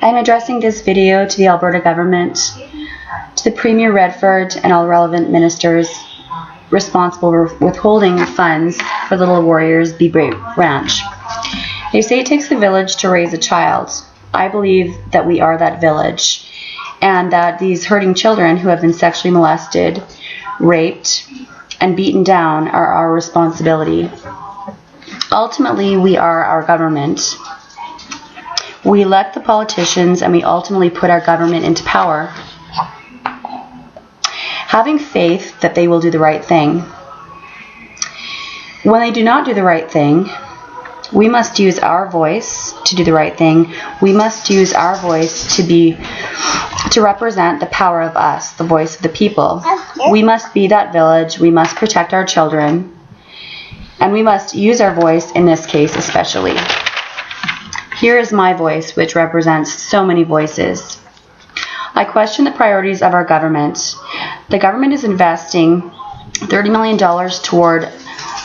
I'm addressing this video to the Alberta Government, to the Premier Redford and all relevant ministers responsible for withholding funds for Little Warriors Be Brave Ranch. They say it takes a village to raise a child. I believe that we are that village, and that these hurting children who have been sexually molested, raped, and beaten down are our responsibility. Ultimately, we are our government. We elect the politicians, and we ultimately put our government into power, having faith that they will do the right thing. When they do not do the right thing, we must use our voice to do the right thing. We must use our voice to represent the power of us, the voice of the people. We must be that village. We must protect our children, and we must use our voice in this case especially. Here is my voice, which represents so many voices. I question the priorities of our government. The government is investing $30 million toward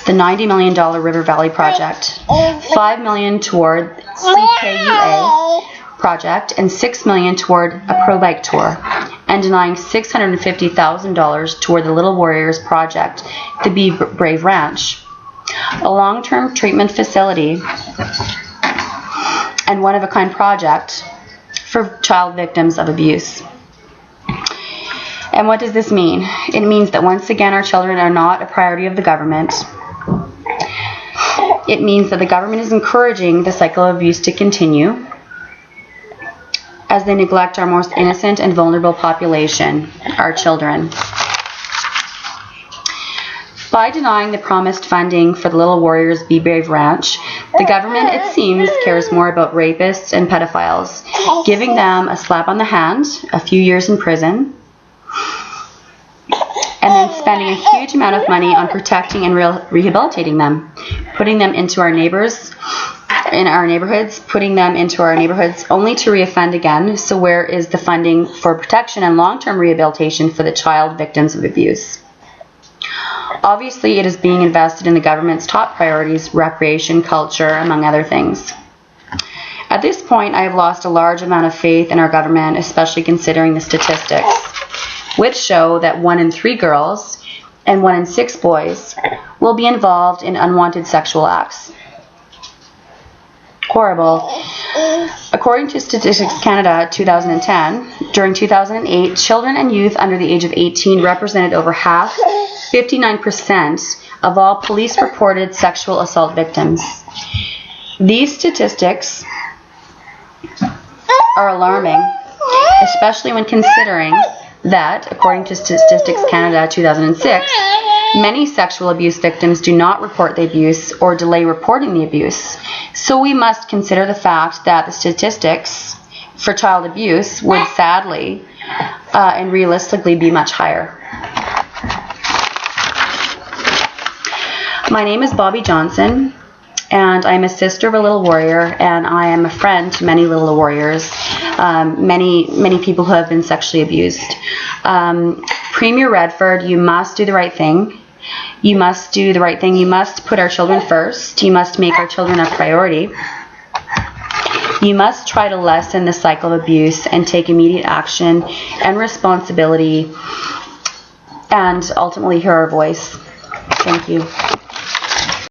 the $90 million River Valley project, $5 million toward CKUA project, and $6 million toward a pro-bike tour, and denying $650,000 toward the Little Warriors project, the Be Brave Ranch, a long-term treatment facility and one-of-a-kind project for child victims of abuse. And what does this mean? It means that once again our children are not a priority of the government. It means that the government is encouraging the cycle of abuse to continue as they neglect our most innocent and vulnerable population, our children. By denying the promised funding for the Little Warriors Be Brave Ranch, the government, it seems, cares more about rapists and pedophiles, giving them a slap on the hand, a few years in prison, and then spending a huge amount of money on protecting and rehabilitating them, putting them into our neighborhoods, only to reoffend again. So where is the funding for protection and long-term rehabilitation for the child victims of abuse? Obviously, it is being invested in the government's top priorities, recreation, culture, among other things. At this point, I have lost a large amount of faith in our government, especially considering the statistics, which show that 1 in 3 girls and 1 in 6 boys will be involved in unwanted sexual acts. Horrible. According to Statistics Canada 2010, during 2008, children and youth under the age of 18 represented over half, 59%, of all police-reported sexual assault victims. These statistics are alarming, especially when considering that, according to Statistics Canada 2006, many sexual abuse victims do not report the abuse or delay reporting the abuse. So we must consider the fact that the statistics for child abuse would sadly and realistically be much higher. My name is Bobby Johnson, and I'm a sister of a little warrior, and I am a friend to many little warriors, many people who have been sexually abused. Premier Redford, you must do the right thing. You must do the right thing. You must put our children first. You must make our children a priority. You must try to lessen the cycle of abuse and take immediate action and responsibility, and ultimately hear our voice. Thank you.